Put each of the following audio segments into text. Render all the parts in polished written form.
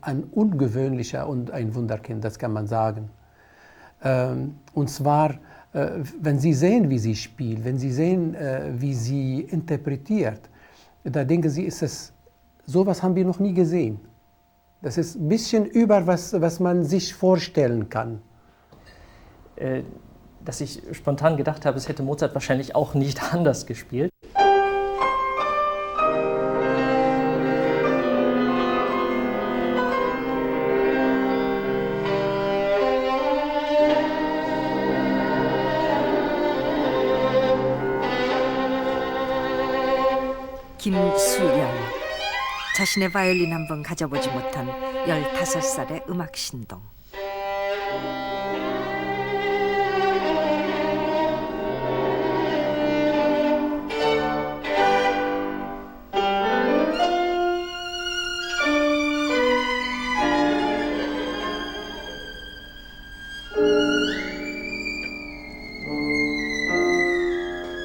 ein ungewöhnlicher und ein Wunderkind, das kann man sagen. Und zwar, wenn Sie sehen, wie sie spielt, wenn Sie sehen, wie sie interpretiert, da denken Sie, sowas haben wir noch nie gesehen. Das ist ein bisschen über, was man sich vorstellen kann. Dass ich spontan gedacht habe, es hätte Mozart wahrscheinlich auch nicht anders gespielt. 김수연. 자신의 바이올린 한번 가져보지 못한 15살의 음악 신동.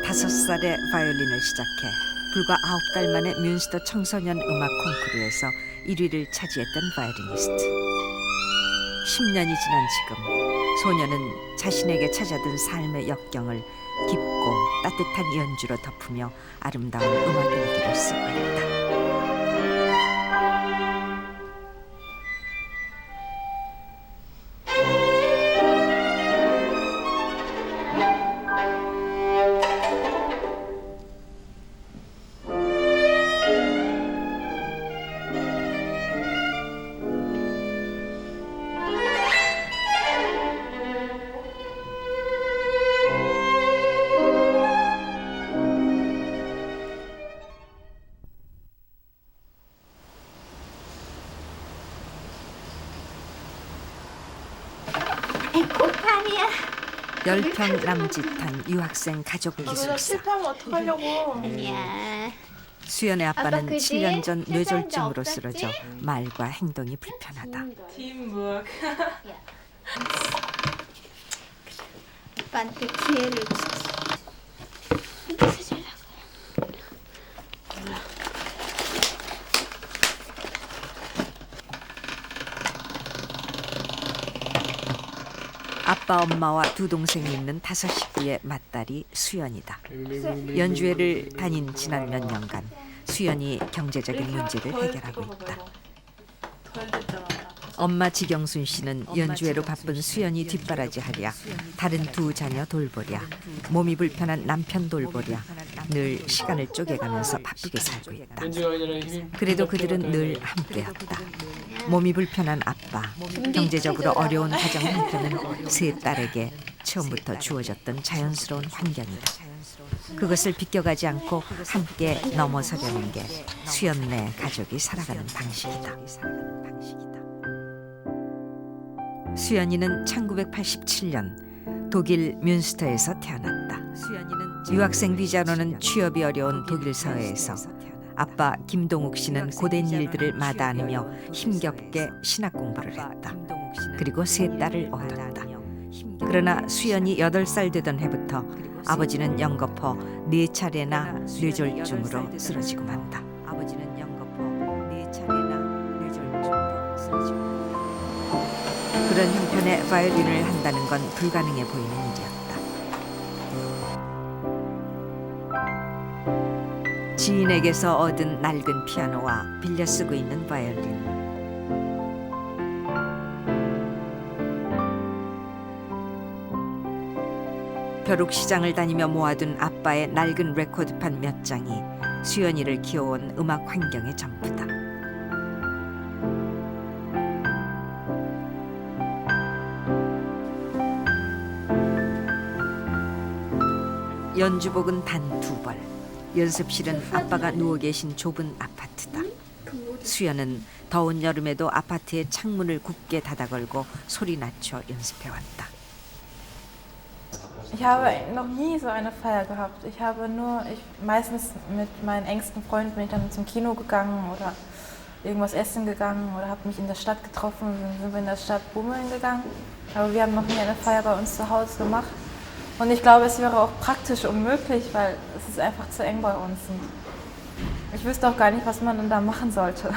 다섯 살에 바이올린을 시작해 불과 9달 만에 뮌스터 청소년 음악 콩쿠르에서 1위를 차지했던 바이올리니스트. 10년이 지난 지금 소녀는 자신에게 찾아든 삶의 역경을 깊고 따뜻한 연주로 덮으며 아름다운 음악 일기를 쓰고 있다. 열평 남짓한 유학생 가족 기술사. 실패하면 어떡하려고. 아니야. 수연의 아빠는 아빠 그지? 7년 전 뇌졸중으로 어떻지? 쓰러져 말과 행동이 불편하다. 팀워크. 아빠한테 기회를 주지. 어디서 주려고. 아빠 엄마와 두 동생이 있는 5 식구의 맏딸이 수연이다. 연주회를 다닌 지난 몇 년간 수연이 경제적인 문제를 해결하고 있다. 엄마 지경순 씨는 연주회로 바쁜 수연이 뒷바라지하랴, 다른 두 자녀 돌보랴, 몸이 불편한 남편 돌보랴 늘 시간을 쪼개가면서 바쁘게 살고 있다. 그래도 그들은 늘 함께였다. 몸이 불편한 아빠, 경제적으로 어려운 가정 형편은 세 딸에게 처음부터 주어졌던 자연스러운 환경이다. 그것을 비껴가지 않고 함께 넘어서려는 게 수연네 가족이 살아가는 방식이다. 수연이는 1987년 독일 뮌스터에서 태어났다. 유학생 비자로는 취업이 어려운 독일 사회에서 아빠 김동욱 씨는 고된 일들을 마다하며 힘겹게 신학 공부를 했다. 그리고 세 딸을 얻었다. 그러나 수연이 8살 되던 해부터 아버지는 연거푸 4차례나 뇌졸중으로 쓰러지고 만다. 그런 형편에 바이올린을 한다는 건 불가능해 보이는 일이었다. 지인에게서 얻은 낡은 피아노와 빌려 쓰고 있는 바이올린. 벼룩시장을 다니며 모아둔 아빠의 낡은 레코드판 몇 장이 수연이를 키워온 음악 환경의 전부다. 연주복은 단 2벌. 연습실은 아빠가 누워 계신 좁은 아파트다. 수연은 더운 여름에도 아파트의 창문을 굳게 닫아걸고 소리 낮춰 연습해왔다. Ich habe noch nie so eine Feier gehabt. Meistens mit meinen engsten Freunden bin ich dann zum Kino gegangen oder irgendwas essen gegangen oder habe mich in der Stadt getroffen und dann sind wir in der Stadt bummeln gegangen. Aber wir haben noch nie eine Feier bei uns zu Hause gemacht. Und ich glaube, es wäre auch praktisch unmöglich, weil es ist einfach zu eng bei uns. Und ich wüsste auch gar nicht, was man dann da machen sollte.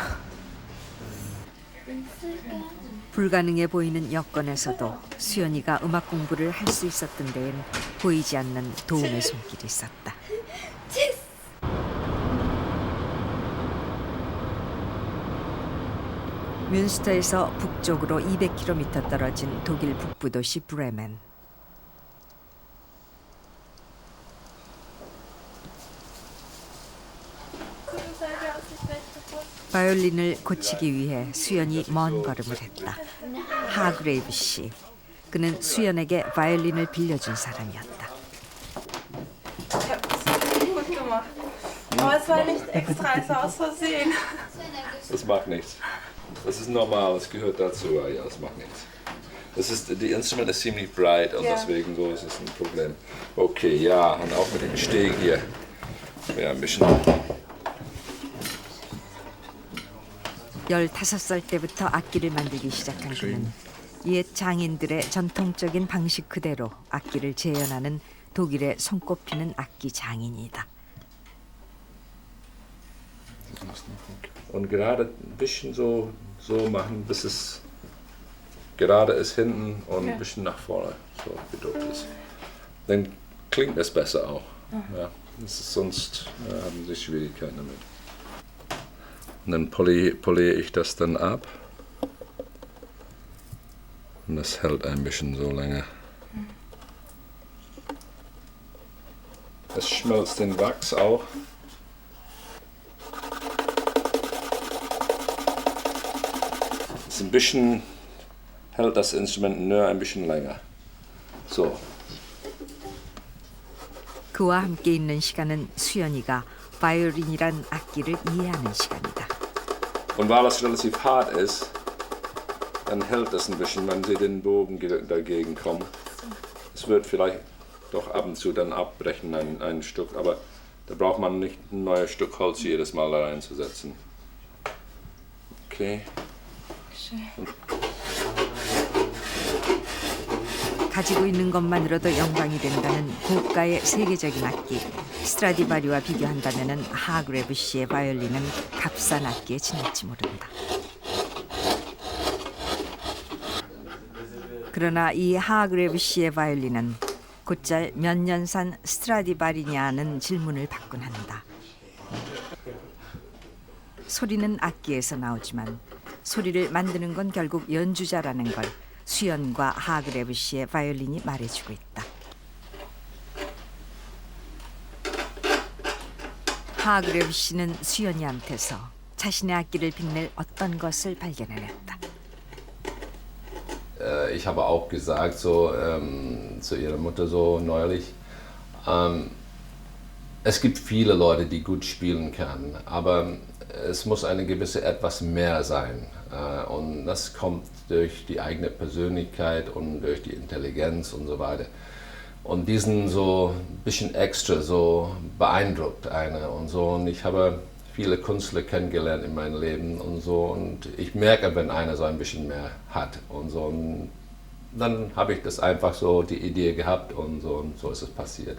불가능해 보이는 여건에서도 수연이가 음악 공부를 할 수 있었던 데엔 보이지 않는 도움의 손길이 있었다. 뮌스터에서 북쪽으로 200km 떨어진 독일 북부 도시 브레멘. 바이올린을 고치기 위해 수연이 먼 걸음을 했다. 하그레이브 씨. 그는 수연에게 바이올린을 빌려준 사람이었다. Ich habe es gut gemacht. Aber es war nicht extra, es war aus Versehen. Das macht nichts. Das ist normal, das gehört dazu. Ja, das macht nichts. Die Instrument ist ziemlich breit und deswegen so ist es ein Problem. Okay, ja, und auch mit dem Steg hier. Ja, ein bisschen. 15살 때부터 악기를 만들기 시작한 그는 옛 장인들의 전통적인 방식 그대로 악기를 재현하는 독일의 손꼽히는 악기 장인이다. Und gerade ein bisschen so machen, bis es gerade ist hinten und ein bisschen nach vorne so gedrückt ist. Dann klingt es besser auch. Ja, sonst haben sie Schwierigkeiten damit. Und dann poliere ich das dann ab. Und das hält ein bisschen so länger. Es schmelzt den Wachs auch. Ein bisschen hält das Instrument nur ein bisschen länger. So. 그와 함께 있는 시간은 수연이가 바이올린이란 악기를 이해하는 시간이다. Und weil es relativ hart ist, dann hält es ein bisschen, wenn Sie den Bogen dagegen kommen. Es wird vielleicht doch ab und zu dann abbrechen, ein Stück, aber da braucht man nicht ein neues Stück Holz jedes Mal da reinzusetzen. Okay. 가지고 있는 것만으로도 영광이 된다는 고가의 세계적인 악기 스트라디바리와 비교한다면 하그레브 씨의 바이올린은 값싼 악기에 지날지 모른다. 그러나 이 하그레브 씨의 바이올린은 곧잘 몇 년 산 스트라디바리냐는 질문을 받곤 한다. 소리는 악기에서 나오지만 소리를 만드는 건 결국 연주자라는 걸 수연과 하그레브 씨의 바이올린이 말해주고 있다. 하그레브 씨는 수연이한테서 자신의 악기를 빛낼 어떤 것을 발견해냈다. Ich habe auch gesagt so zu ihrer Mutter so neulich, es gibt viele Leute, die gut spielen können, aber es muss eine gewisse etwas mehr sein. Und das kommt durch die eigene Persönlichkeit und durch die Intelligenz und so weiter. Und diesen so ein bisschen extra so beeindruckt eine und so. Und ich habe viele Künstler kennengelernt in meinem Leben und so. Und ich merke, wenn einer so ein bisschen mehr hat und so. Und dann habe ich das einfach so die Idee gehabt und so ist es passiert.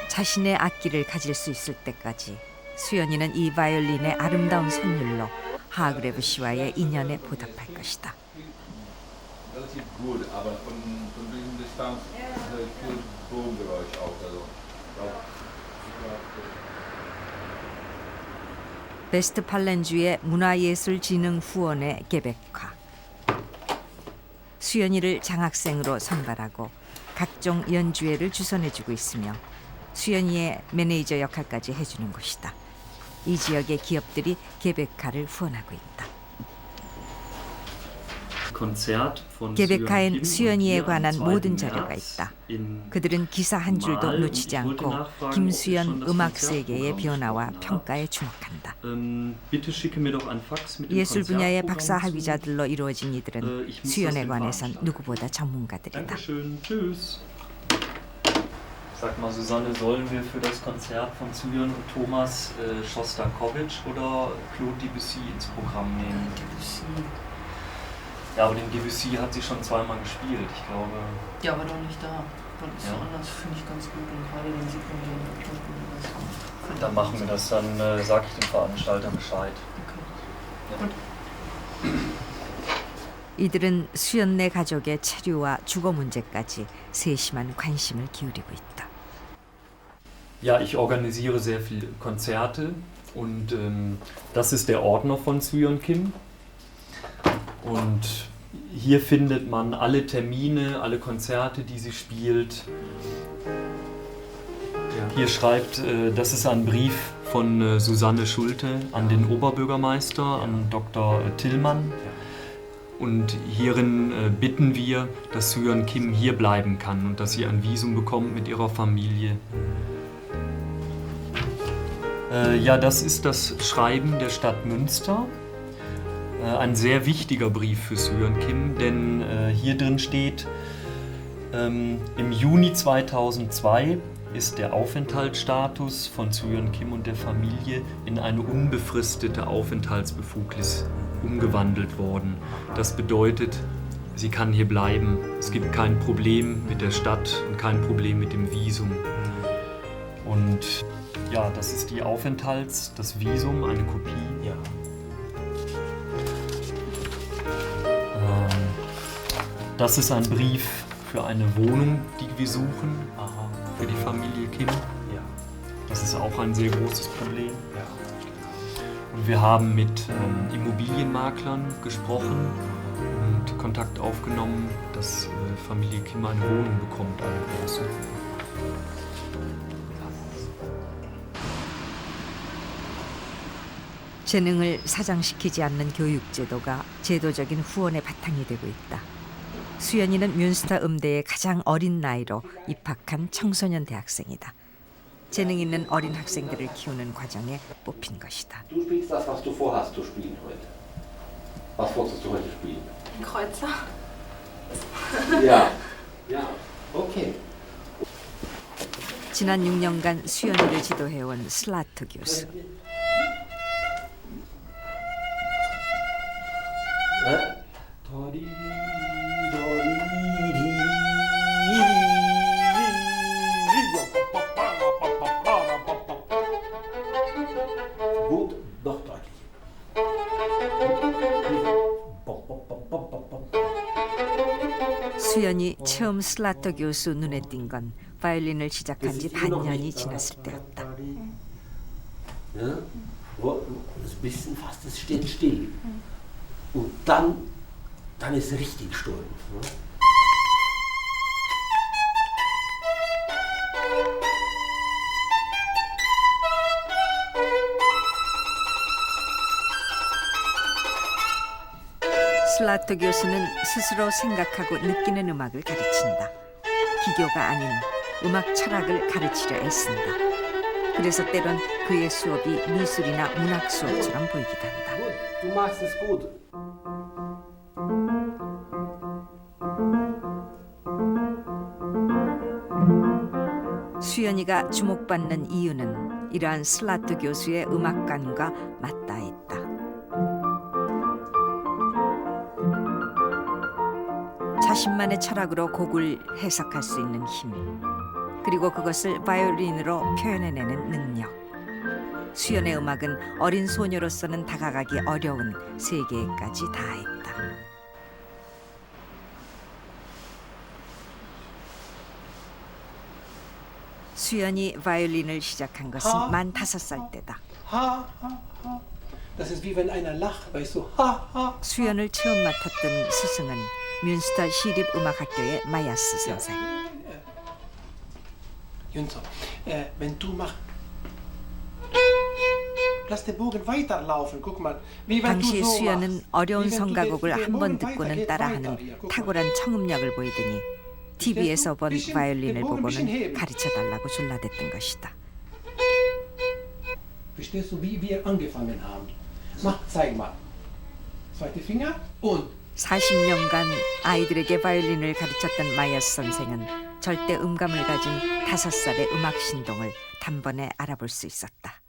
자신의 악기를 가질 수 있을 때까지 수연이는 이 바이올린의 아름다운 선율로 하그레브 씨와의 인연에 보답할 것이다. Relativ gut, aber von diesem Distanz viel Bogengeräusch auch. 베스트팔렌주의 문화예술진흥후원회 개백화. 수연이를 장학생으로 선발하고 각종 연주회를 주선해주고 있으며 수연이의 매니저 역할까지 해주는 곳이다. 이 지역의 기업들이 개백화를 후원하고 있다. 개백화엔 수연이에 관한 모든 자료가 있다. 그들은 기사 한 줄도 놓치지 않고 김수연 음악 세계의 변화와 평가에 주목한다. 예술 분야의 박사 학위자들로 이루어진 이들은 수연에 관해선 누구보다 전문가들이다. Sag mal, Susanne, sollen wir für das Konzert von Sujan und Thomas Schostakowitsch oder Claude Debussy ins Programm nehmen? Debussy. Ja, aber den Debussy hat sie schon zweimal gespielt, ich glaube. Ja, aber doch nicht da. Das ist so anders, finde ich ganz gut. Und gerade den sieht man hier in der Klappe. Dann machen wir das, dann sage ich dem Veranstalter Bescheid. Ja. 이들은 수연네 가족의 체류와 주거 문제까지 세심한 관심을 기울이고 있다. Ja, ich organisiere sehr viele Konzerte und das ist der Ordner von Suyeon Kim. Und hier findet man alle Termine, alle Konzerte, die sie spielt. Hier schreibt, das ist ein Brief von Susanne Schulte an den Oberbürgermeister, an Dr. Tillmann. Und hierin bitten wir, dass Suyeon Kim hier bleiben kann und dass sie ein Visum bekommt mit ihrer Familie. Ja, das ist das Schreiben der Stadt Münster. Ein sehr wichtiger Brief für Suyeon Kim, denn hier drin steht, im Juni 2002 ist der Aufenthaltsstatus von Suyeon Kim und der Familie in eine unbefristete Aufenthaltsbefugnis umgewandelt worden. Das bedeutet, sie kann hier bleiben. Es gibt kein Problem mit der Stadt und kein Problem mit dem Visum. Und ja, das ist das Visum, eine Kopie. Ja. Das ist ein Brief für eine Wohnung, die wir suchen, für die Familie Kim. Ja. Das ist auch ein sehr großes Problem. Ja. Und wir haben mit Immobilienmaklern gesprochen und Kontakt aufgenommen, dass Familie Kim eine Wohnung bekommt, eine große. 재능을 사장시키지 않는 교육제도가 제도적인 후원의 바탕이 되고 있다. 수연이는 뮌스터 음대의 가장 어린 나이로 입학한 청소년 대학생이다. 재능 있는 어린 학생들을 키우는 과정에 뽑힌 것이다. Du spielst das, was du vorhast zu spielen heute. Was wolltest du heute spielen? Kreuzer. Ja. Ja, okay. 지난 6년간 수연이를 지도해온 슬라트 교수. Gut, noch deutlich. 수연이 처음 슬라터 교수 눈에 띈 건 바이올린을 시작한 지 반년이 지났을 때였다. Ja, das bisschen fast, es steht still. Und dann ist es richtig Sturm. 슬라터 교수는 스스로 생각하고 느끼는 음악을 가르친다. 기교가 아닌 음악 철학을 가르치려 애쓴다. 그래서 때론 그의 수업이 미술이나 문학 수업처럼 보이기도 한다. Du machst es gut. 수연이가 주목받는 이유는 이러한 슬라트 교수의 음악관과 맞닿아 있다. 자신만의 철학으로 곡을 해석할 수 있는 힘, 그리고 그것을 바이올린으로 표현해내는 능력. 수연의 음악은 어린 소녀로서는 다가가기 어려운 세계에까지 닿아있다. 수연이 바이올린을 시작한 것은 만 5살 때다. Das ist wie wenn einer lacht, weißt du? Ha, ha. 수연을 처음 맡았던 스승은 뮌스터 시립음악학교의 마야스 선생. Jünzer, wenn du machst, lass den Bogen weiterlaufen. Guck mal, wie wenn du 당시 so 수연은 machst. 어려운 Wie wenn du 성가곡을 den 한 번 Bogen 듣고는 weiter, 따라하는 hier, guck mal. 탁월한 청음력을 보이더니 TV에서 본 바이올린을 보고는 가르쳐달라고 졸라댔던 것이다. Verstehst du, wie wir angefangen haben? Mach, zeig mal. Zweite Finger und 40년간 아이들에게 바이올린을 가르쳤던 마야스 선생은 절대 음감을 가진 5살의 음악 신동을 단번에 알아볼 수 있었다.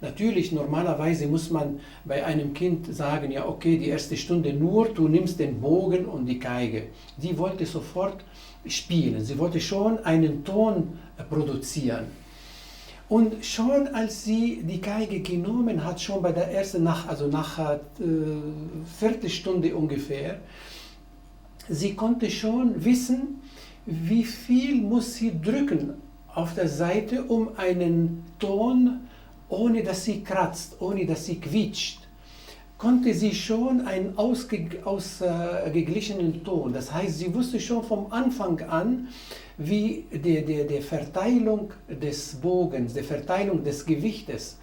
Natürlich, normalerweise muss man bei einem Kind sagen, ja okay, die erste Stunde nur, du nimmst den Bogen und die Geige. Sie wollte sofort spielen, sie wollte schon einen Ton produzieren. Und schon als sie die Geige genommen hat, schon bei der ersten Nacht, also nach Viertelstunde ungefähr, sie konnte schon wissen, wie viel muss sie drücken auf der Seite, um einen Ton, ohne dass sie kratzt, ohne dass sie quietscht, konnte sie schon einen ausgeglichenen Ton. Das heißt, sie wusste schon vom Anfang an, wie die Verteilung des Bogens, die Verteilung des Gewichtes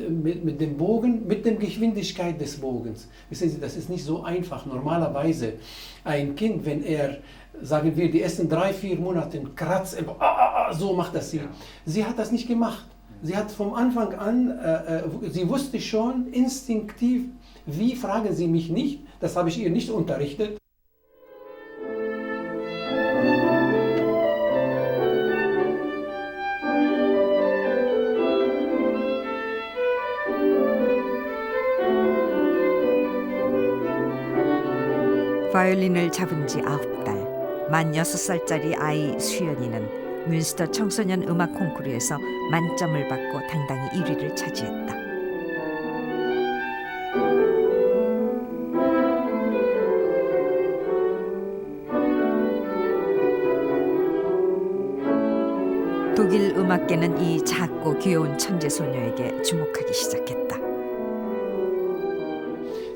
mit dem Bogen, mit der Geschwindigkeit des Bogens. Wissen Sie, das ist nicht so einfach. Normalerweise ein Kind, wenn er, sagen wir, die ersten 3-4 Monate kratzt, so macht das sie. Sie hat das nicht gemacht. Sie hat vom Anfang an, sie wusste schon instinktiv, wie, fragen Sie mich nicht, das habe ich ihr nicht unterrichtet. 바이올린을 잡은 지 9달, 만 6살짜리 아이 수연이는 뮌스터 청소년 음악 콩쿠르에서 만점을 받고 당당히 1위를 차지했다. 독일 음악계는 이 작고 귀여운 천재 소녀에게 주목하기 시작했다.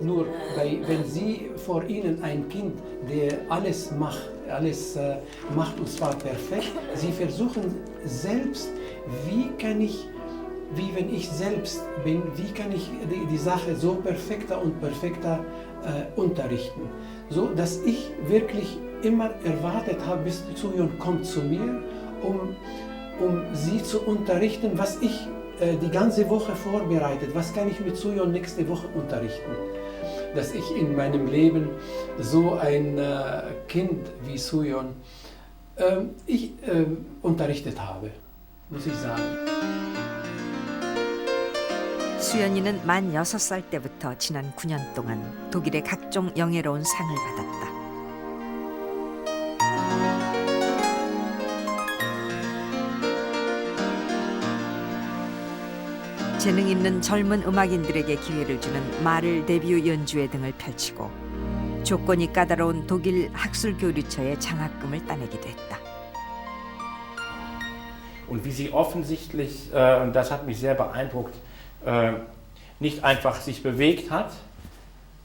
Nur wenn Sie vor Ihnen ein Kind, der alles macht und zwar perfekt, Sie versuchen selbst, wie wenn ich selbst bin, wie kann ich die Sache so perfekter und perfekter unterrichten. So, dass ich wirklich immer erwartet habe, bis Suyeon kommt zu mir, um sie zu unterrichten, was ich die ganze Woche vorbereitet, was kann ich mit Suyeon nächste Woche unterrichten. Dass ich in meinem Leben so ein Kind wie Suyeon unterrichtet habe, muss ich sagen. 수연이는 만 6살 때부터 지난 9년 동안 독일의 각종 영예로운 상을 받았다. 재능 있는 젊은 음악인들에게 기회를 주는 마를 데뷔 연주회 등을 펼치고 조건이 까다로운 독일 학술교류처의 장학금을 따내기도 했다. Und wie sie offensichtlich, und das hat mich sehr beeindruckt, nicht einfach sich bewegt hat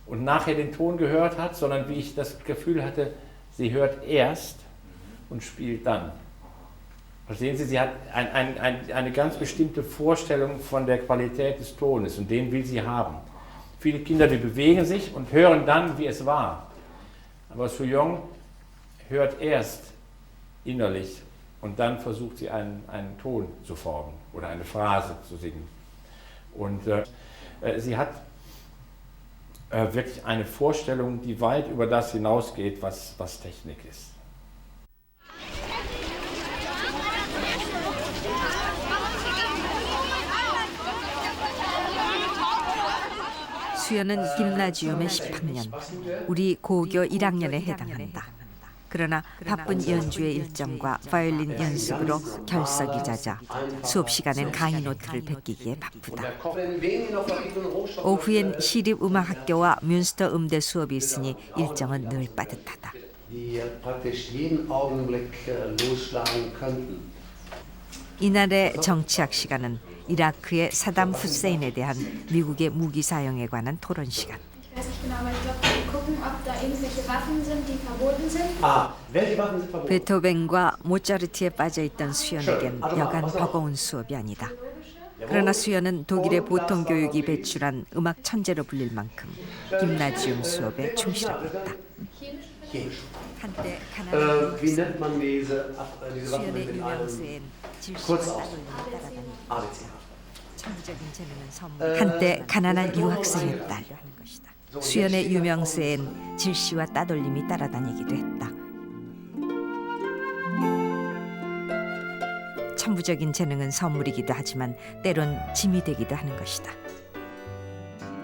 und nachher den Ton gehört hat, sondern wie ich das Gefühl hatte, sie hört erst und spielt dann. Verstehen Sie, sie hat eine ganz bestimmte Vorstellung von der Qualität des Tones und den will sie haben. Viele Kinder, die bewegen sich und hören dann, wie es war. Aber Suyeon hört erst innerlich und dann versucht sie einen Ton zu formen oder eine Phrase zu singen. Und sie hat wirklich eine Vorstellung, die weit über das hinausgeht, was Technik ist. 수연은 김나지움의 10학년, 우리 고교 1학년에 해당한다. 그러나 바쁜 연주의 일정과 바이올린 연습으로 결석이 잦아 수업 시간엔 강의 노트를 베끼기에 바쁘다. 오후엔 시립음악학교와 뮌스터 음대 수업이 있으니 일정은 늘 빠듯하다. 이날의 정치학 시간은 이라크의 사담 후세인에 대한 미국의 무기 사용에 관한 토론 시간. 베토벤과 모차르트에 빠져있던 수연에겐 여간 버거운 수업이 아니다. 그러나 수연은 독일의 보통 교육이 배출한 음악 천재로 불릴 만큼 김나지움 수업에 충실하고 있다. 한때 가난한 수연의 유명세엔 질서와 따돌림이 따라다녔다. 한때 가난한 유학생의 딸. 수연의 유명세엔 질시와 따돌림이 따라다니기도 했다. 천부적인 재능은 선물이기도 하지만 때론 짐이 되기도 하는 것이다.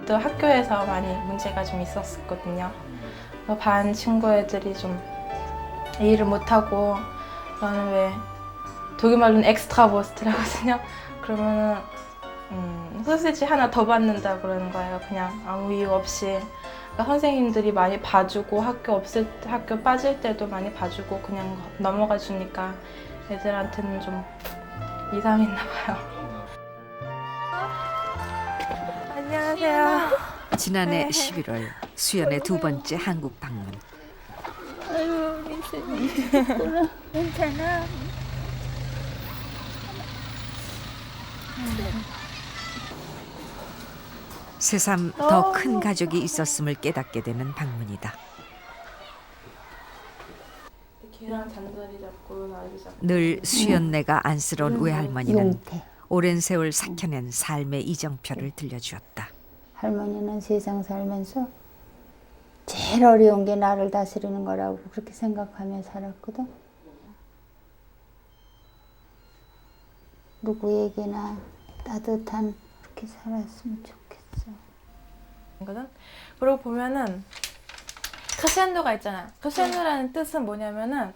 또 학교에서 많이 문제가 좀 있었거든요. 반 친구 애들이 좀 이해를 못하고, 저는 왜 독일말로는 엑스트라버스트라거든요. 그러면은 소시지 하나 더 받는다 그러는 거예요. 그냥 아무 이유 없이. 그러니까 선생님들이 많이 봐주고 학교 빠질 때도 많이 봐주고 그냥 넘어가 주니까 애들한테는 좀 이상했나 봐요. 안녕하세요. 지난해 11월 수연의 두 번째 한국 방문. 아유, 민수님. 괜찮아. 새삼 더 큰 가족이 있었음을 깨닫게 되는 방문이다. 걔랑 잔자리 잡고 나이 잡고. 늘 수연네가 안쓰러운 외할머니는 용태. 오랜 세월 삭혀낸 삶의 이정표를 들려주었다. 할머니는 세상 살면서 제일 어려운 게 나를 다스리는 거라고 그렇게 생각하며 살았거든. 누구에게나 따뜻한 그렇게 살았으면 좋겠어. 그리고 보면은 크센도가 있잖아. 크센도라는 뜻은 뭐냐면은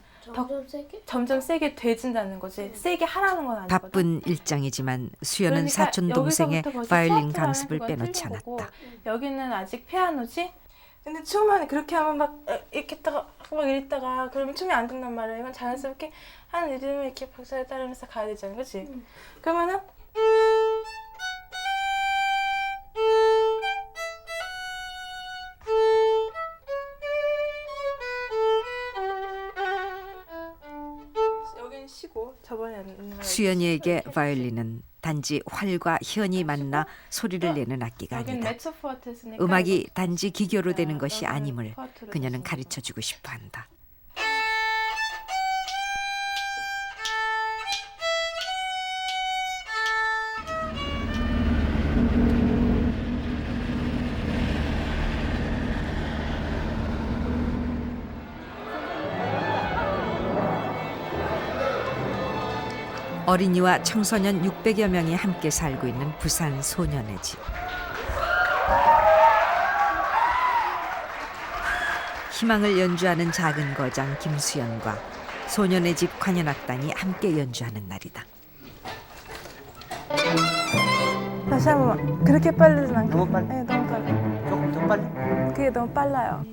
점점 세게 돼진다는 거지. 세게 하라는 건 아니거든. 바쁜 일정이지만 수연은 그러니까 사촌 동생의 여기서부터 벌써 바이올린 스타트를 강습을 하는 건 빼놓지 틀린 거고, 않았다. 여기는 아직 피아노지. 근데 춤은 그렇게 하면 막 이렇게 있다가 막 이랬다가 그러면 춤이 안 된단 말이야. 이건 자연스럽게 하는 리듬을 이렇게 박자에 따르면서 가야 되잖아, 그렇지? 그러면은 여기는 쉬고 저번에는 수연이에게 바이올린은 단지 활과 현이 만나 소리를 내는 악기가 여기는 아니다. 메츠 포아트스니까 음악이 단지 기교로 되는 것이 여기는 아님을 포아트로 그녀는 치시는 가르쳐주고 싶어한다. 어린이와 청소년 600여 명이 함께 살고 있는 부산 소년의 집. 희망을 연주하는 작은 거장 김수연과 소년의 집 관현악단이 함께 연주하는 날이다. 다시 한 번만. 그렇게 빠르진 않게. 너무 빨리? 네, 너무 빨라. 조금 더 빨리. 그게 너무 빨라요.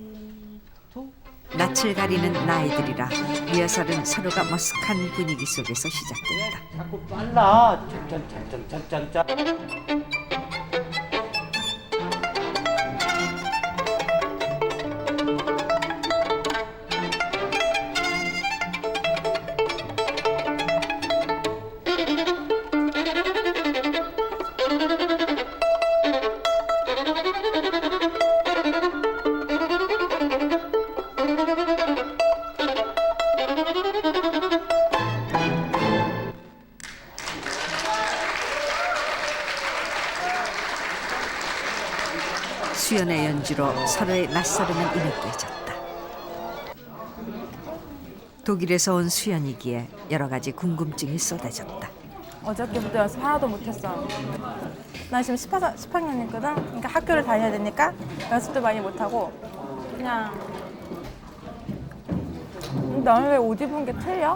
낯을 가리는 나이들이라 리허설은 서로가 머쓱한 분위기 속에서 시작된다. 자꾸 빨라. 짠짠짠짠짠짠. 수연의 연주로 서로의 낯설음은 이내깨졌다. 독일에서 온 수연이기에 여러 가지 궁금증이 쏟아졌다. 어저께부터 연습 하나도 못했어. 나 지금 10학년이거든. 그러니까 학교를 다녀야 되니까 연습도 많이 못하고 그냥 너는 왜 옷 입은 게 틀려?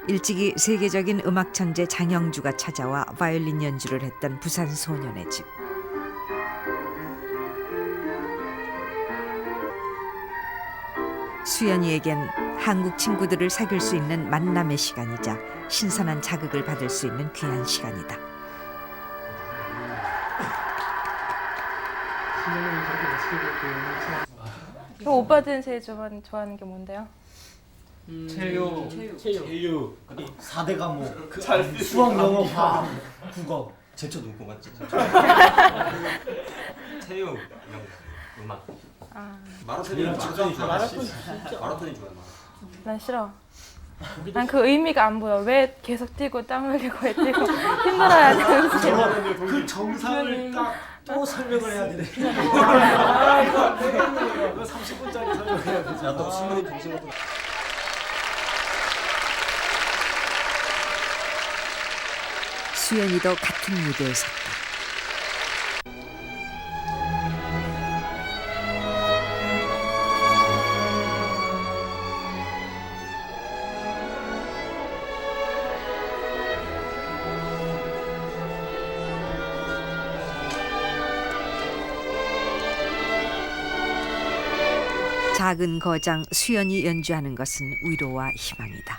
일찍이 세계적인 음악 천재 장영주가 찾아와 바이올린 연주를 했던 부산 소년의 집. 수연이에겐 한국 친구들을 사귈 수 있는 만남의 시간이자 신선한 자극을 받을 수 있는 귀한 시간이다. 그럼 오빠들은 제일 좋아하는 게 뭔데요? 체육 4대 과목 수학, 영어, 과학, 국어 제쳐 놓을 것 같지? 체육, 영어, 음악 마라톤이 마라톤이 좋아요. 난 싫어. 난 그 의미가 안 보여. 왜 계속 뛰고 땀 흘리고 왜 뛰고 힘들어야 되는지. 그 정상을 딱 또 설명을 해야 되네. 이거 30분짜리 설명해야 되지. 야, 너 신문이 정신을 수연이도 같은 무대에 섰다. 작은 거장 수연이 연주하는 것은 위로와 희망이다.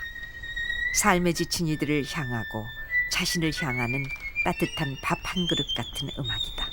삶에 지친 이들을 향하고 자신을 향하는 따뜻한 밥 한 그릇 같은 음악이다.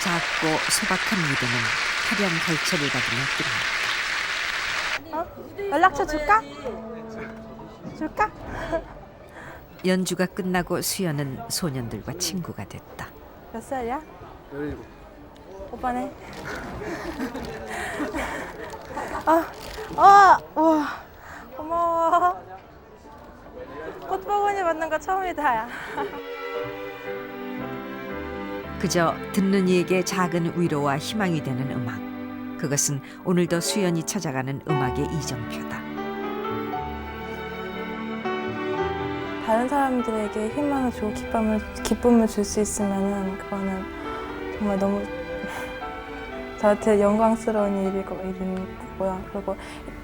작고 소박한 무대는 화려한 갈채를 가지며 끝났다. 연락처 줄까? 줄까? 연주가 끝나고 수연은 소년들과 친구가 됐다. 몇 살이야? 17. 오빠네. 우와, 고마워. 꽃바구니 받는 거 처음이다. 그저 듣는 이에게 작은 위로와 희망이 되는 음악. 그것은 오늘도 수연이 찾아가는 음악의 이정표다. 다른 사람들에게 희망을 주고 기쁨을 줄 수 있으면은 그거는 정말 너무 저한테 영광스러운 일인 거고요. 그리고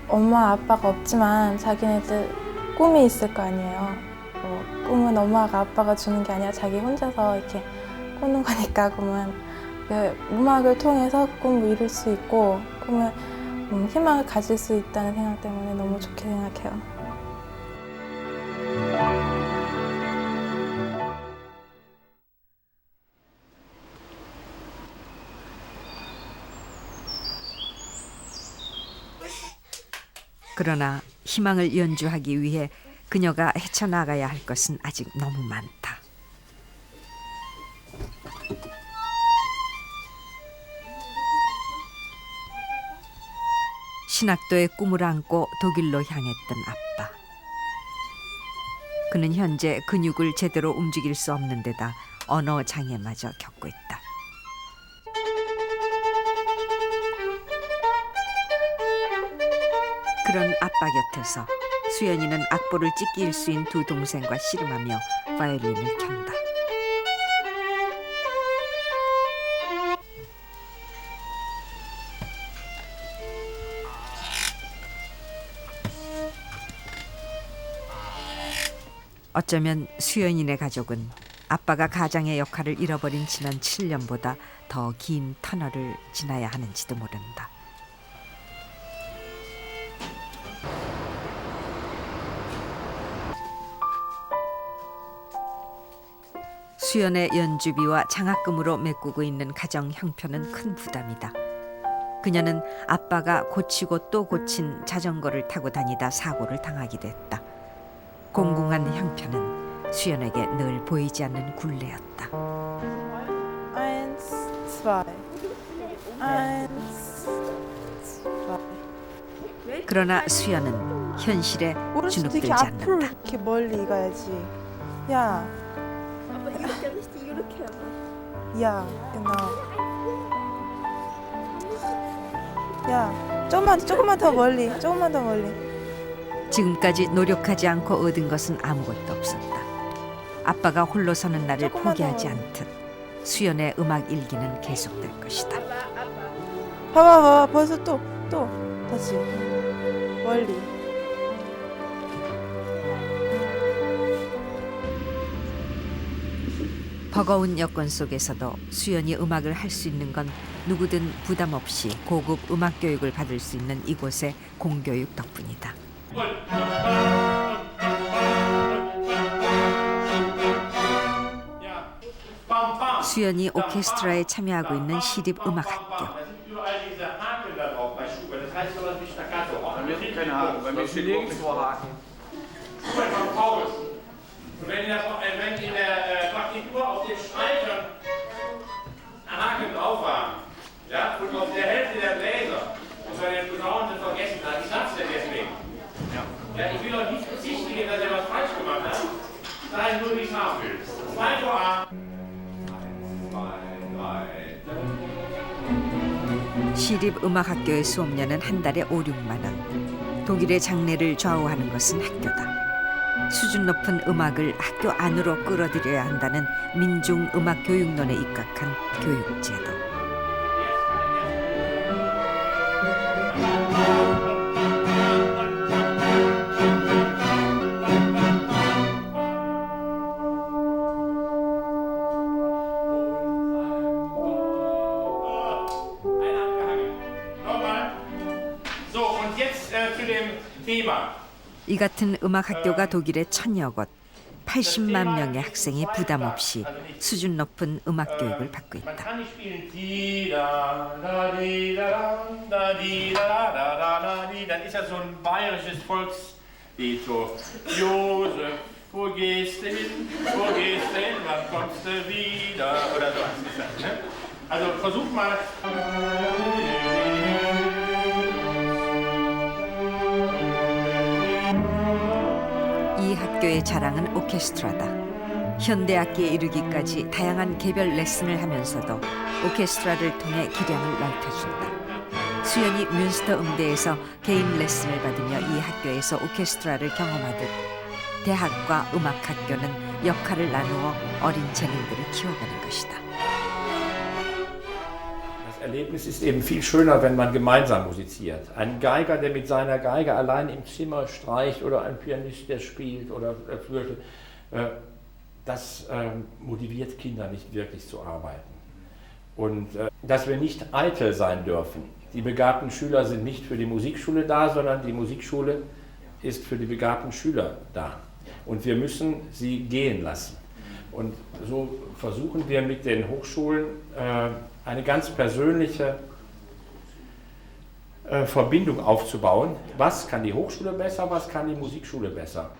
엄마 아빠가 없지만 자기네들 꿈이 있을 거 아니에요. 꿈은 엄마가 아빠가 주는 게 아니라 자기 혼자서 이렇게 꾸는 거니까 꿈은 음악을 통해서 꿈을 이룰 수 있고 꿈을 희망을 가질 수 있다는 생각 때문에 너무 좋게 생각해요. 그러나 희망을 연주하기 위해 그녀가 헤쳐나가야 할 것은 아직 너무 많다. 신학도의 꿈을 안고 독일로 향했던 아빠. 그는 현재 근육을 제대로 움직일 수 없는 데다 언어 장애마저 겪고 있다. 그런 아빠 곁에서 수연이는 악보를 찍기 일수인 두 동생과 씨름하며 바이올린을 켠다. 어쩌면 수연이네 가족은 아빠가 가장의 역할을 잃어버린 지난 7년보다 더 긴 터널을 지나야 하는지도 모른다. 수연의 연주비와 장학금으로 메꾸고 있는 가정 형편은 큰 부담이다. 그녀는 아빠가 고치고 또 고친 자전거를 타고 다니다 사고를 당하기도 했다. 공공한 형편은 수연에게 늘 보이지 않는 굴레였다. 그러나 수연은 현실에 주눅들지 않는다. 앞으로 이렇게 멀리 가야지. 야. 이렇게 하듯이 이렇게 하고. 야, 야, 조금만 더 멀리. 지금까지 노력하지 않고 얻은 것은 아무것도 없었다. 아빠가 홀로 서는 날을 포기하지 않듯 수연의 음악 일기는 계속될 것이다. 봐봐, 벌써 또 다시 멀리. 버거운 여건 속에서도 수연이 음악을 할 수 있는 건 누구든 부담 없이 고급 음악 교육을 받을 수 있는 이곳의 공교육 덕분이다. 수연이 오케스트라에 참여하고 있는 시립음악학교. Wenn in der Partitur auf dem Streicher ein Haken drauf war, ja, und auf der Hälfte der Bläser, und bei den Posaunen vergessen hat, ich sag's dir deswegen. Ja, ich will euch nicht bezichtigen, dass ihr was falsch gemacht habt. Sei nur nicht nachfühlt. 2 vor 8. 1, 2, 3. 시립음악학교의 수업료는 한 달에 5, 6만 원. 독일의 장래를 좌우하는 것은 학교다. 수준 높은 음악을 학교 안으로 끌어들여야 한다는 민중음악교육론에 입각한 교육제도. 이 같은 음악학교가 독일에 1000여 곳, 80만 명의 학생이 부담 없이 수준 높은 음악 교육을 받고 있다. Wo gehst du hin? Wo gehst du hin? Wann kommst du wieder? Oder so. Also versuch mal. 이 학교의 자랑은 오케스트라다. 현대악기에 이르기까지 다양한 개별 레슨을 하면서도 오케스트라를 통해 기량을 넓혀준다. 수연이 뮌스터 음대에서 개인 레슨을 받으며 이 학교에서 오케스트라를 경험하듯 대학과 음악학교는 역할을 나누어 어린 재능들을 키워가는 것이다. Das Erlebnis ist eben viel schöner, wenn man gemeinsam musiziert. Ein Geiger, der mit seiner Geige allein im Zimmer streicht, oder ein Pianist, der spielt oder Flöte, das motiviert Kinder nicht wirklich zu arbeiten. Und dass wir nicht eitel sein dürfen. Die begabten Schüler sind nicht für die Musikschule da, sondern die Musikschule ist für die begabten Schüler da. Und wir müssen sie gehen lassen. Und so versuchen wir mit den Hochschulen eine ganz persönliche Verbindung aufzubauen. Was kann die Hochschule besser, was kann die Musikschule besser?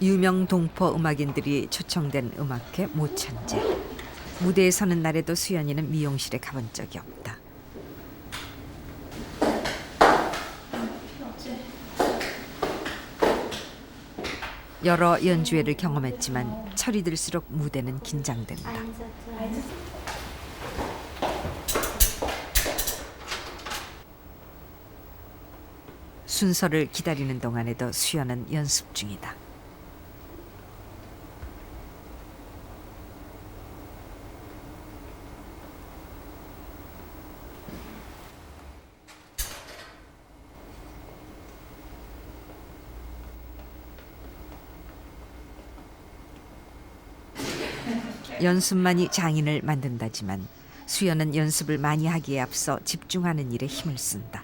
유명 동포 음악인들이 초청된 음악회 모천재. 무대에 서는 날에도 수연이는 미용실에 가본 적이 없다. 여러 연주회를 경험했지만 철이 들수록 무대는 긴장된다. 순서를 기다리는 동안에도 수연은 연습 중이다. 연습만이 장인을 만든다지만 수연은 연습을 많이 하기에 앞서 집중하는 일에 힘을 쓴다.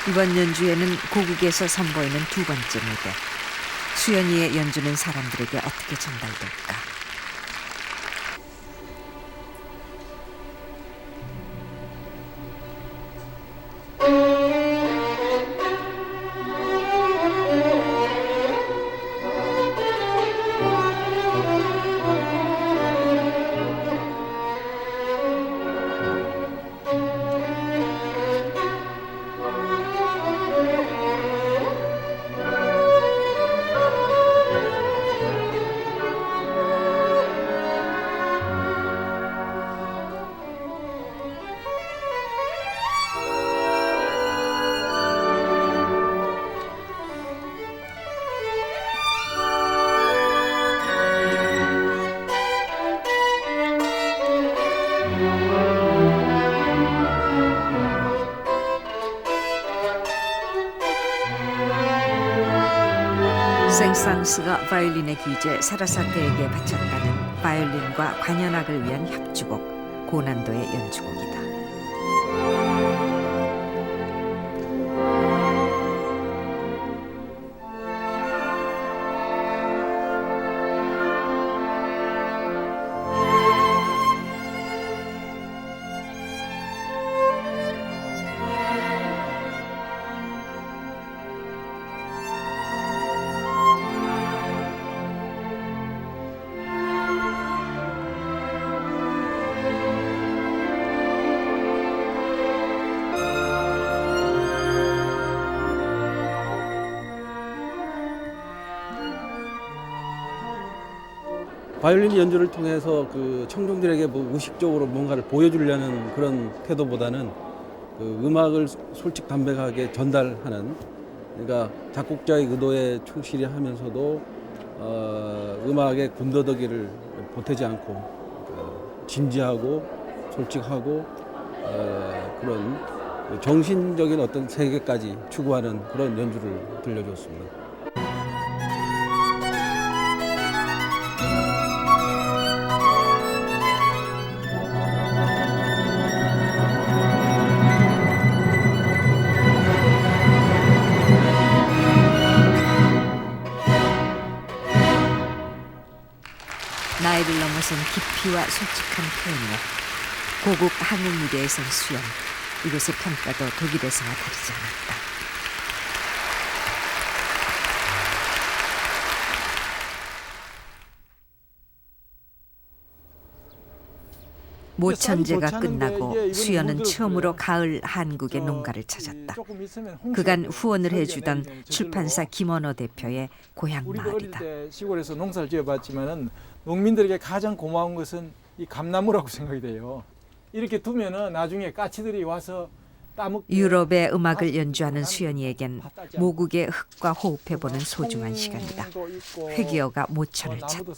이번 연주에는 고국에서 선보이는 두 번째 무대. 수연이의 연주는 사람들에게 어떻게 전달될까? 생상스가 바이올린의 귀재 사라사테에게 바쳤다는 바이올린과 관현악을 위한 협주곡, 고난도의 연주곡이다. 바이올린 연주를 통해서 그 청중들에게 뭐 의식적으로 뭔가를 보여주려는 그런 태도보다는 그 음악을 솔직 담백하게 전달하는, 그러니까 작곡자의 의도에 충실히 하면서도 음악의 군더더기를 보태지 않고 진지하고 솔직하고 그런 정신적인 어떤 세계까지 추구하는 그런 연주를 들려줬습니다. 나이를 넘어선 깊이와 솔직한 표현력, 고국 한국 무대에선 수연, 이곳의 평가도 독일에서와 다르지 않았다. 모천제가 끝나고 수연은 처음으로 가을 한국의 농가를 찾았다. 그간 후원을 해주던 출판사 김원호 대표의 고향 마을이다. 시골에서 농사를 지어봤지만은 농민들에게 가장 고마운 것은 이 감나무라고 생각이 돼요. 이렇게 두면은 나중에 까치들이 와서 유럽의 음악을 연주하는 수연이에겐 모국의 흙과 호흡해보는 소중한 시간이다. 회기어가 모천을 찾듯.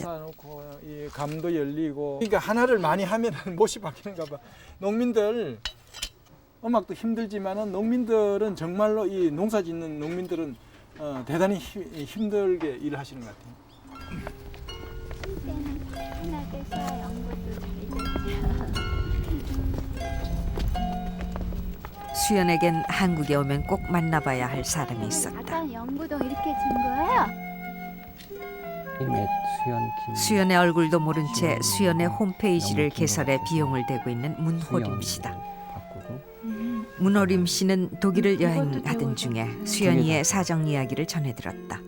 이 감도 열리고. 그러니까 하나를 많이 하면 못이 바뀌는가 봐. 농민들 음악도 힘들지만은 농민들은 정말로 이 농사 짓는 농민들은 대단히 힘들게 일을 하시는 것 같아요. 수연에겐 한국에 오면 꼭 만나봐야 할 사람이 있었다. 아까 영구동 이렇게 진 거예요? 수연의 얼굴도 모른 채 수연의 홈페이지를 개설해 비용을 대고 있는 문호림 씨다. 문호림 씨는 독일을 여행하던 중에 수연이의 사정 이야기를 전해들었다.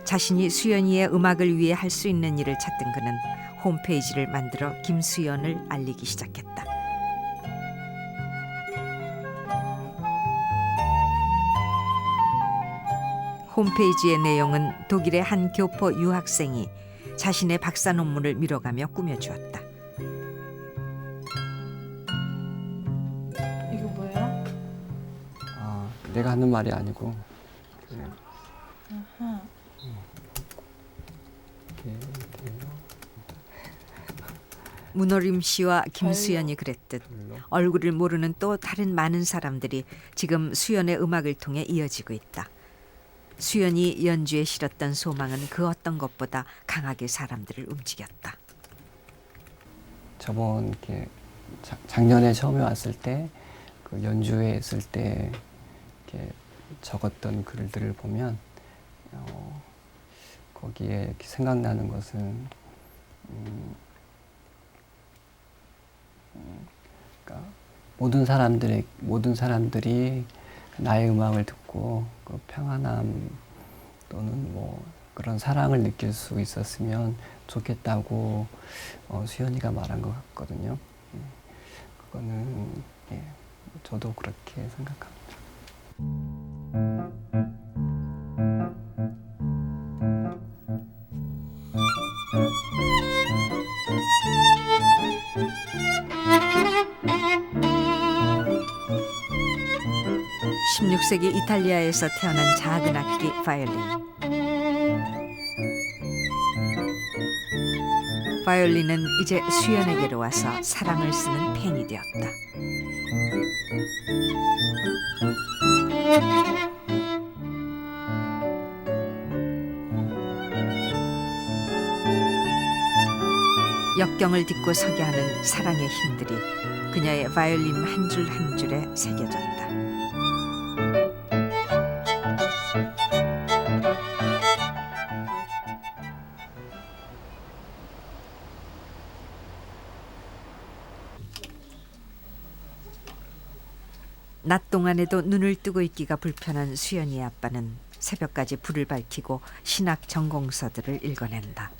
자신이 수연이의 음악을 위해 할 수 있는 일을 찾던 그는 홈페이지를 만들어 김수연을 알리기 시작했다. 홈페이지의 내용은 독일의 한 교포 유학생이 자신의 박사 논문을 미뤄가며 꾸며주었다. 이거 뭐예요? 내가 하는 말이 아니고 문호림 씨와 김수연이 그랬듯 얼굴을 모르는 또 다른 많은 사람들이 지금 수연의 음악을 통해 이어지고 있다. 수연이 연주에 실었던 소망은 그 어떤 것보다 강하게 사람들을 움직였다. 저번 작년에 처음에 왔을 때 그 연주회 했을 때 이렇게 적었던 글들을 보면 거기에 이렇게 생각나는 것은 그러니까 모든 사람들이 나의 음악을 듣고 그 평안함 또는 뭐 그런 사랑을 느낄 수 있었으면 좋겠다고 수연이가 말한 것 같거든요. 그거는 저도 그렇게 생각합니다. 16세기 이탈리아에서 태어난 작은 악기 바이올린. 바이올린은 이제 수연에게로 와서 사랑을 쓰는 펜이 되었다. 역경을 딛고 서게 하는 사랑의 힘들이 그녀의 바이올린 한 줄 한 줄에 새겨졌다. 낮 동안에도 눈을 뜨고 있기가 불편한 수연이의 아빠는 새벽까지 불을 밝히고 신학 전공서들을 읽어낸다.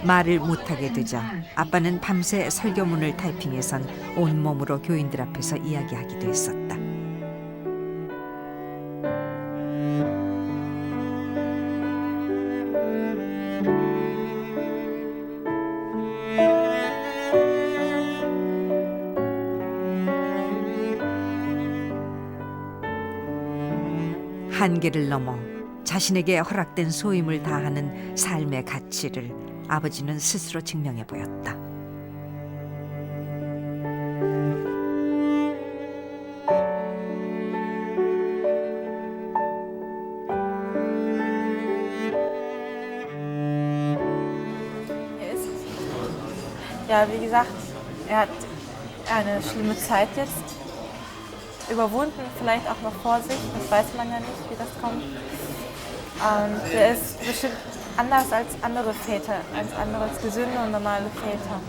말을 못하게 되자 아빠는 밤새 설교문을 타이핑해선 온몸으로 교인들 앞에서 이야기하기도 했었다. 한계를 넘어 자신에게 허락된 소임을 다하는 삶의 가치를 아버지는 스스로 증명해 보였다. Ja, wie gesagt, hat eine schlimme Zeit jetzt überwunden, vielleicht auch noch vor sich, das weiß man ja nicht, wie das kommt. Und er ist bestimmt anders als andere Väter, als gesunde und normale Väter.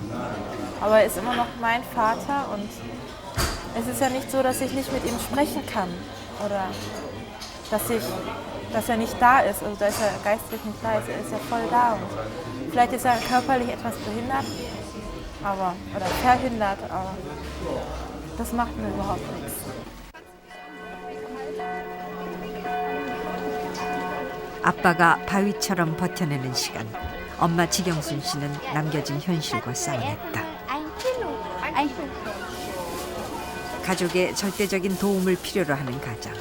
Aber er ist immer noch mein Vater und es ist ja nicht so, dass ich nicht mit ihm sprechen kann oder dass er nicht da ist, also dass er geistlich nicht da ist, er ist ja voll da. Und vielleicht ist er körperlich etwas behindert, oder verhindert, aber das macht mir überhaupt nichts. 아빠가 바위처럼 버텨내는 시간, 엄마 지경순 씨는 남겨진 현실과 싸워냈다. 가족의 절대적인 도움을 필요로 하는 가장.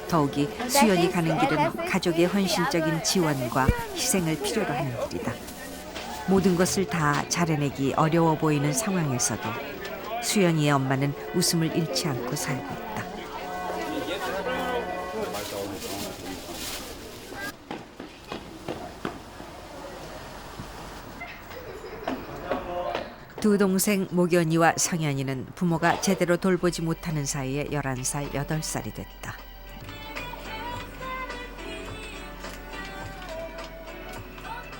더욱이 수연이 가는 길은 가족의 헌신적인 지원과 희생을 필요로 하는 길이다. 모든 것을 다 잘해내기 어려워 보이는 상황에서도 수연이의 엄마는 웃음을 잃지 않고 살고 있다. 두 동생 목연이와 성현이는 부모가 제대로 돌보지 못하는 사이에 11살, 8살이 됐다.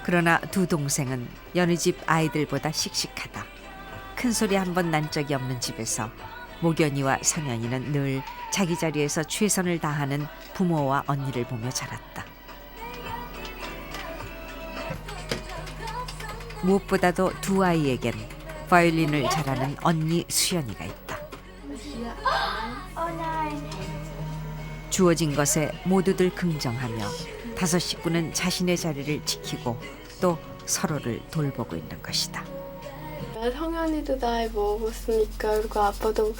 그러나 두 동생은 여느 집 아이들보다 씩씩하다. 큰소리 한 번 난 적이 없는 집에서 목연이와 성현이는 늘 자기 자리에서 최선을 다하는 부모와 언니를 보며 자랐다. 무엇보다도 두 아이에겐 바이올린을 잘하는 언니 수연이가 있다. 주어진 것에 모두들 긍정하며 다섯 식구는 자신의 자리를 지키고 또 서로를 돌보고 있는 것이다. 성현이도 나이 먹었으니까 그리고 아빠도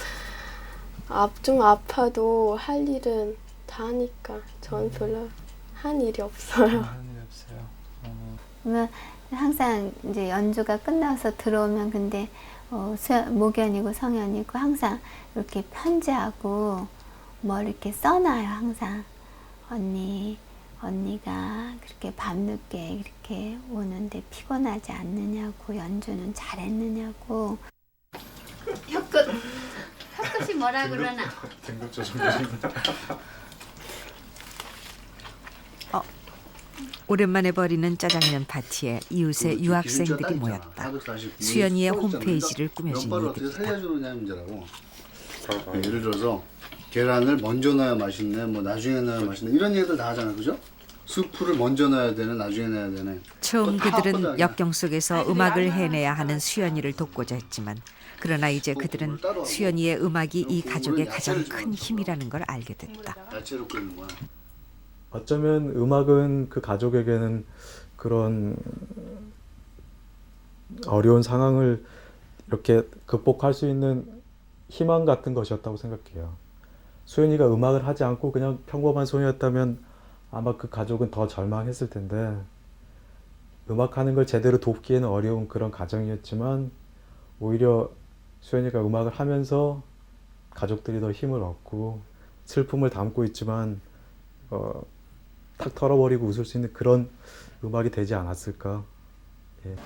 좀 아파도 할 일은 다 하니까 전 별로 한 일이 없어요. 항상 이제 연주가 끝나서 들어오면 근데 목연이고 성현이고 항상 이렇게 편지하고 뭐 이렇게 써놔요. 항상 언니가 그렇게 밤늦게 이렇게 오는데 피곤하지 않느냐고, 연주는 잘했느냐고. 혀끝이 뭐라 그러나? 등급 조심하십니다. 오랜만에 벌이는 짜장면 파티에 이웃의 유학생들이 모였다. 수연이의 홈페이지를 꾸며준 이들이다. 예를 들어서 계란을 먼저 넣어야 맛있네, 뭐 나중에 넣어야 맛있네 이런 얘기들 다 하잖아, 그죠? 수프를 먼저 넣어야 되네, 나중에 넣어야 되네. 처음 그들은 역경 속에서 음악을 해내야 하는 수연이를 돕고자 했지만 그러나 이제 그들은 수연이의 음악이 이 가족의 가장 큰 힘이라는 걸 알게 됐다. 야채로 끓는 거야. 어쩌면 음악은 그 가족에게는 그런 어려운 상황을 이렇게 극복할 수 있는 희망 같은 것이었다고 생각해요. 수연이가 음악을 하지 않고 그냥 평범한 소녀였다면 아마 그 가족은 더 절망했을 텐데 음악하는 걸 제대로 돕기에는 어려운 그런 가정이었지만 오히려 수연이가 음악을 하면서 가족들이 더 힘을 얻고 슬픔을 담고 있지만 탁 털어버리고 웃을 수 있는 그런 음악이 되지 않았을까. 예.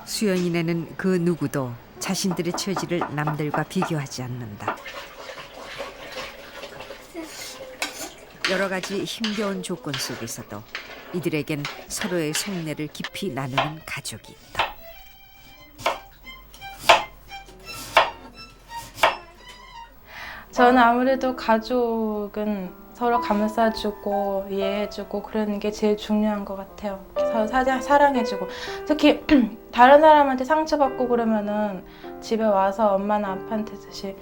수연이네는 그 누구도 자신들의 처지를 남들과 비교하지 않는다. 여러 가지 힘겨운 조건 속에서도 이들에겐 서로의 속내를 깊이 나누는 가족이 있다. 저는 아무래도 가족은 서로 감싸주고 이해해주고 그러는 게 제일 중요한 것 같아요. 서로 사랑해주고 특히 다른 사람한테 상처받고 그러면은 집에 와서 엄마나 아빠한테 다시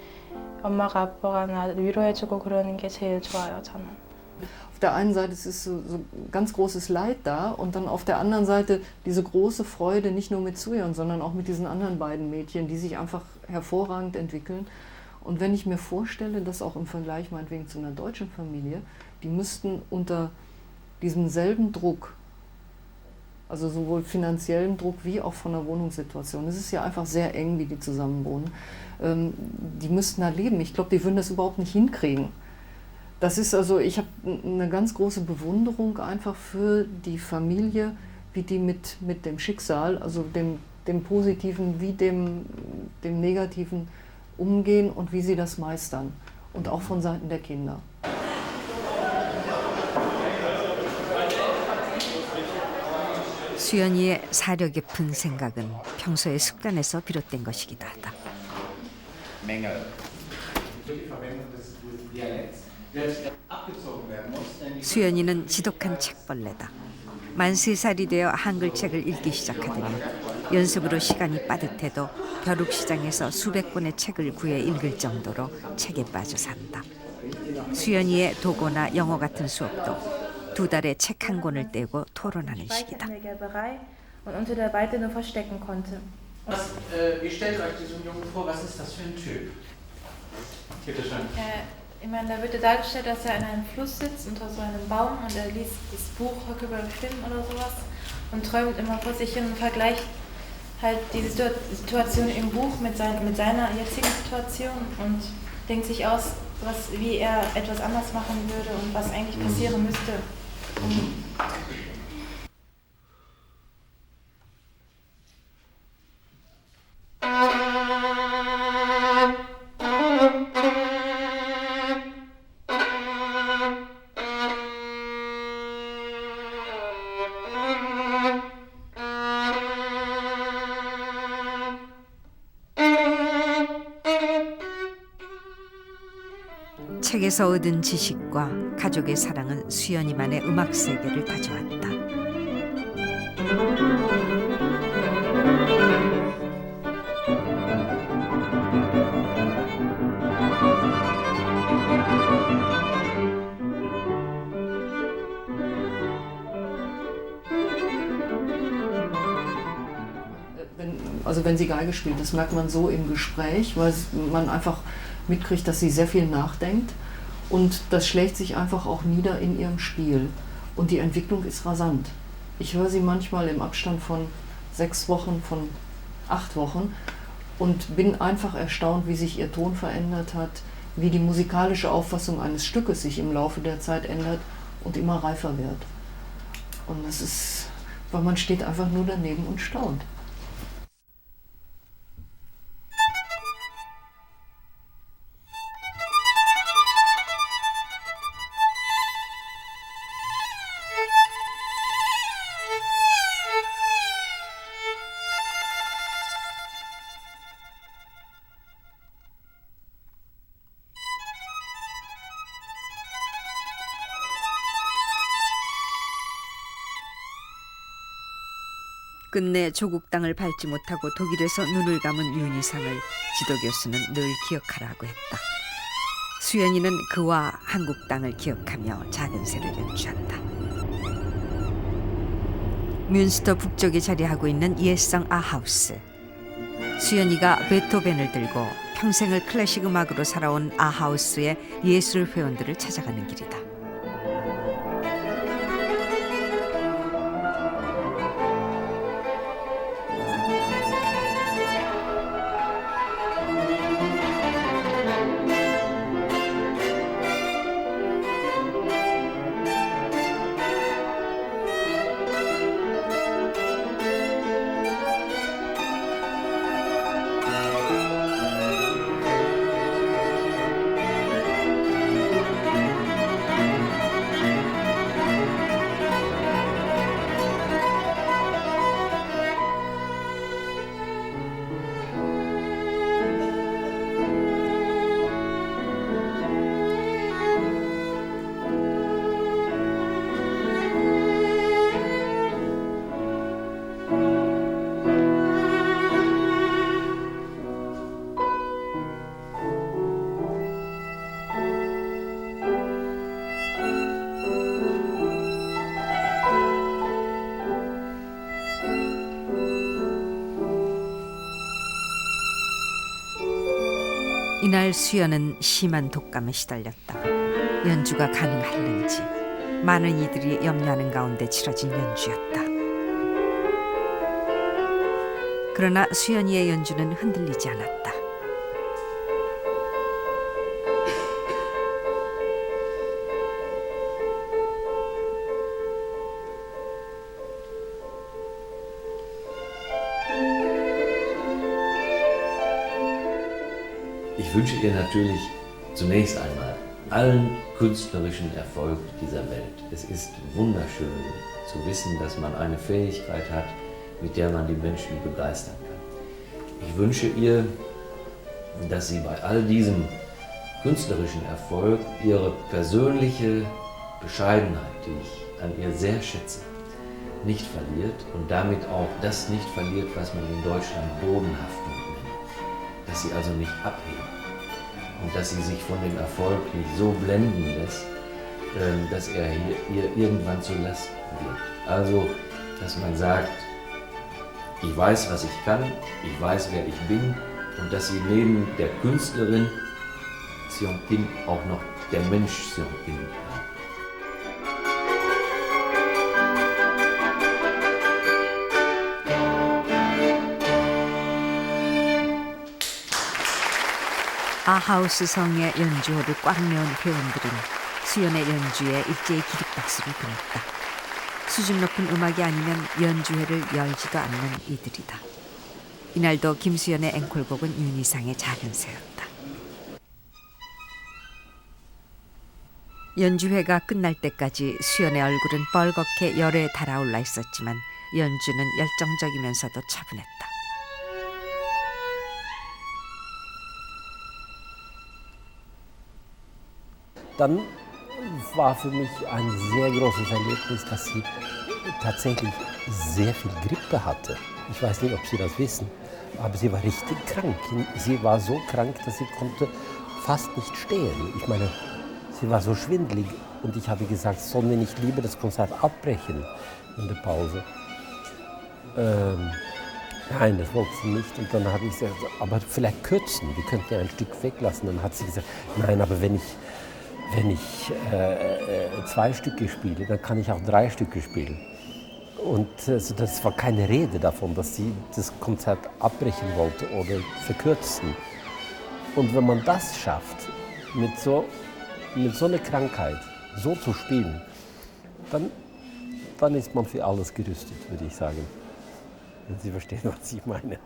엄마가 아빠가 나 위로해주고 그러는 게 제일 좋아요, 저는. Auf der einen Seite ist so ganz großes Leid da und dann auf der anderen Seite diese große Freude, nicht nur mit Suyeon, sondern auch mit diesen anderen beiden Mädchen, die sich einfach hervorragend entwickeln. Und wenn ich mir vorstelle, dass auch im Vergleich meinetwegen zu einer deutschen Familie, die müssten unter diesem selben Druck, also sowohl finanziellen Druck wie auch von der Wohnungssituation, es ist ja einfach sehr eng, wie die zusammen wohnen, die müssten da leben. Ich glaube, die würden das überhaupt nicht hinkriegen. Das ist also, ich habe eine ganz große Bewunderung einfach für die Familie, wie die mit dem Schicksal, also dem Positiven wie dem Negativen umgehen und wie sie das meistern. Und auch von Seiten der Kinder. 수연이의 사려 깊은 생각은 평소의 습관에서 비롯된 것이기도 하다. 수연이는 지독한 책벌레다. 만 3살이 되어 한글책을 읽기 시작하더니 연습으로 시간이 빠듯해도 벼룩시장에서 수백 권의 책을 구해 읽을 정도로 책에 빠져 산다. 수연이의 독어나 영어 같은 수업도 2달에 책 1권을 떼고 토론하는 식이다. Und unter der Weite nur verstecken konnte. Wie stellt euch diesen Jungen vor, was ist das für ein Typ? Bitte schön. Ich meine, da wird dargestellt, dass er an einem Fluss sitzt unter so einem Baum und er liest das Buch Huckleberry Finn oder sowas und träumt immer vor sich hin und vergleicht halt die Situation im Buch mit seiner jetzigen Situation und denkt sich aus, wie er etwas anders machen würde und was eigentlich passieren müsste. 책에서 얻은 지식과 가족의 사랑은 수연이만의 음악 세계를 다져왔다. Also wenn sie Geige spielt, das merkt man so im Gespräch, weil man einfach mitkriegt, dass sie sehr viel nachdenkt und das schlägt sich einfach auch nieder in ihrem Spiel und die Entwicklung ist rasant. Ich höre sie manchmal im Abstand von 6 Wochen, von 8 Wochen und bin einfach erstaunt, wie sich ihr Ton verändert hat, wie die musikalische Auffassung eines Stückes sich im Laufe der Zeit ändert und immer reifer wird. Und das ist, weil man steht einfach nur daneben und staunt. 끝내 조국 땅을 밟지 못하고 독일에서 눈을 감은 윤희상을 지도 교수는 늘 기억하라고 했다. 수연이는 그와 한국 땅을 기억하며 작은 새를 연주한다. 뮌스터 북쪽에 자리하고 있는 예성 아하우스. 수연이가 베토벤을 들고 평생을 클래식 음악으로 살아온 아하우스의 예술 회원들을 찾아가는 길이다. 이날 수연은 심한 독감에 시달렸다. 연주가 가능할는지 많은 이들이 염려하는 가운데 치러진 연주였다. 그러나 수연이의 연주는 흔들리지 않았다. Ich wünsche ihr natürlich zunächst einmal allen künstlerischen Erfolg dieser Welt. Es ist wunderschön zu wissen, dass man eine Fähigkeit hat, mit der man die Menschen begeistern kann. Ich wünsche ihr, dass sie bei all diesem künstlerischen Erfolg ihre persönliche Bescheidenheit, die ich an ihr sehr schätze, nicht verliert und damit auch das nicht verliert, was man in Deutschland Bodenhaftung nennt. Dass sie also nicht abhebt und dass sie sich von dem Erfolg nicht so blenden lässt, dass er ihr irgendwann zur Last wird. Also, dass man sagt, ich weiß, was ich kann, ich weiß, wer ich bin und dass sie neben der Künstlerin Seong-in auch noch der Mensch Seong-in bleibt. 아하우스 성의 연주호를 꽉 메운 회원들은 수연의 연주에 일제히 기립박수를 보냈다. 수준 높은 음악이 아니면 연주회를 열지도 않는 이들이다. 이날도 김수연의 앵콜곡은 윤희상의 작은 새였다. 연주회가 끝날 때까지 수연의 얼굴은 뻘겋게 열에 달아올라 있었지만 연주는 열정적이면서도 차분했다. Dann war für mich ein sehr großes Erlebnis, dass sie tatsächlich sehr viel Grippe hatte. Ich weiß nicht, ob Sie das wissen, aber sie war richtig krank. Sie war so krank, dass sie konnte fast nicht stehen. Ich meine, sie war so schwindelig und ich habe gesagt, sollen wir nicht lieber das Konzert abbrechen in der Pause? Nein, das wollte sie nicht. Und dann habe ich gesagt, aber vielleicht kürzen, wir könnten ja ein Stück weglassen. Dann hat sie gesagt, nein, aber wenn ich 2 Stücke spiele, dann kann ich auch 3 Stücke spielen. Und also das war keine Rede davon, dass sie das Konzert abbrechen wollte oder verkürzen. Und wenn man das schafft, mit so einer Krankheit so zu spielen, dann ist man für alles gerüstet, würde ich sagen. Wenn Sie verstehen, was ich meine.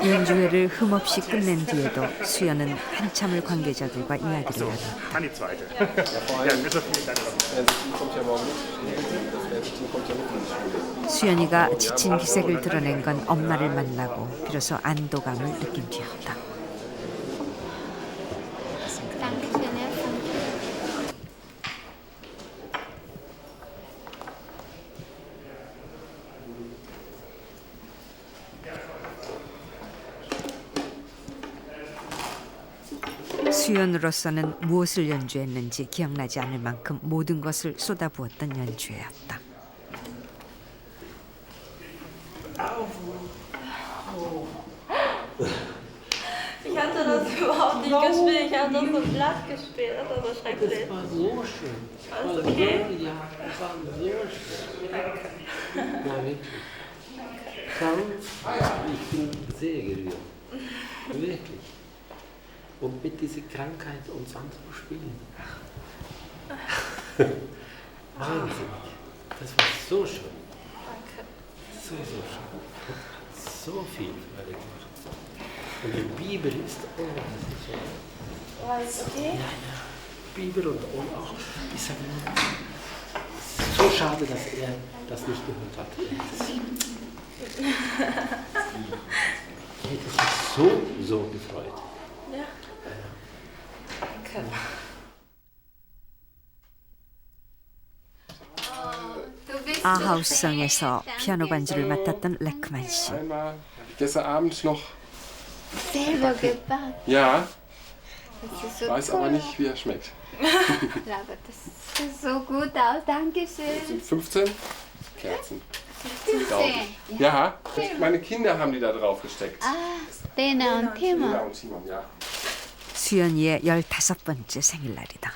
연주회를 흠없이 끝낸 뒤에도 수연은 한참을 관계자들과 이야기를 나눴다. 수연이가 지친 기색을 드러낸 건 엄마를 만나고 비로소 안도감을 느낀 뒤였다. 수연으로서는 무엇을 연주했는지 기억나지 않을 만큼 모든 것을 쏟아부었던 연주회였다. Ich hatte das überhaupt nicht gespielt. Ich habe das so glatt gespielt. Das war so schrecklich. Das war so schön. Alles okay? Ja, das war sehr schön. Ja, wirklich. Ich bin sehr gerührt. Wirklich. Und mit dieser Krankheit uns anzuspielen. Wahnsinnig. Das war so schön. Danke. So schön. So viel Freude gemacht. Und die Bibel ist, das ist so. War alles okay? Ja. Bibel und auch, ich sage nur, so schade, dass er das nicht gehört hat. Ich hätte mich so gefreut. Ja. Danke. 아하우스성에서 피아노 반주를 맡았던 레크만 씨. Gestern Abend noch. Selber gebacken. Ja. Ich weiß aber nicht, wie er schmeckt. Aber das sieht so gut aus, danke schön. 15 Kerzen. 15? Ja, meine Kinder haben die da drauf gesteckt. Lena und Timon. Lena und Timon, ja. 수연이의 15번째 생일날이다.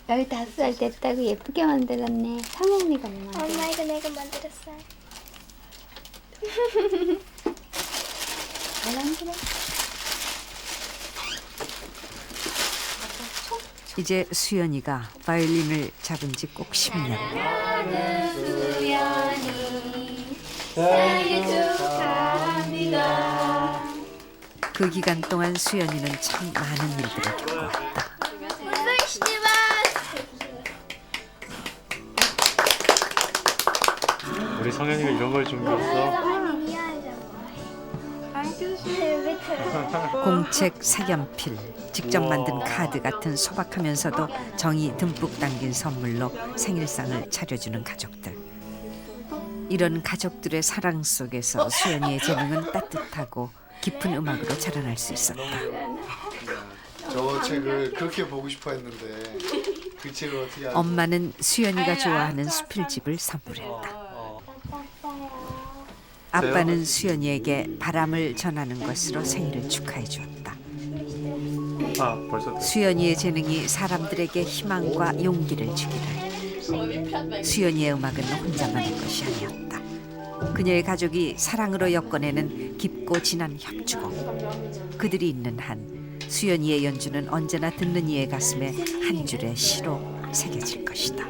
15살 됐다고 예쁘게 만들었네. 상홍이가 뭐 만들었어? 엄마 이거 내가 만들었어. 잘 만들어. 이제 수연이가 바이올린을 잡은 지 꼭 10년. 생일 축하합니다. 그 기간 동안 수연이는 참 많은 일들을 겪어왔다. 우리 성현이가 이런 걸 준비했어. 공책, 색연필, 직접 만든 카드 같은 소박하면서도 정이 듬뿍 담긴 선물로 생일상을 차려주는 가족들. 이런 가족들의 사랑 속에서 수연이의 재능은 따뜻하고 깊은 음악으로 자라날 수 있었다. 저 책을 그렇게 보고 싶어 했는데 그 책을 어떻게 알고? 엄마는 수연이가 좋아하는 수필집을 선물했다. 아빠는 수연이에게 바람을 전하는 것으로 생일을 축하해 주었다. 수연이의 재능이 사람들에게 희망과 용기를 주기를. 수연이의 음악은 혼자만의 것이 아니었다. 그녀의 가족이 사랑으로 엮어내는 깊고 진한 협주곡. 그들이 있는 한 수연이의 연주는 언제나 듣는 이의 가슴에 한 줄의 시로 새겨질 것이다.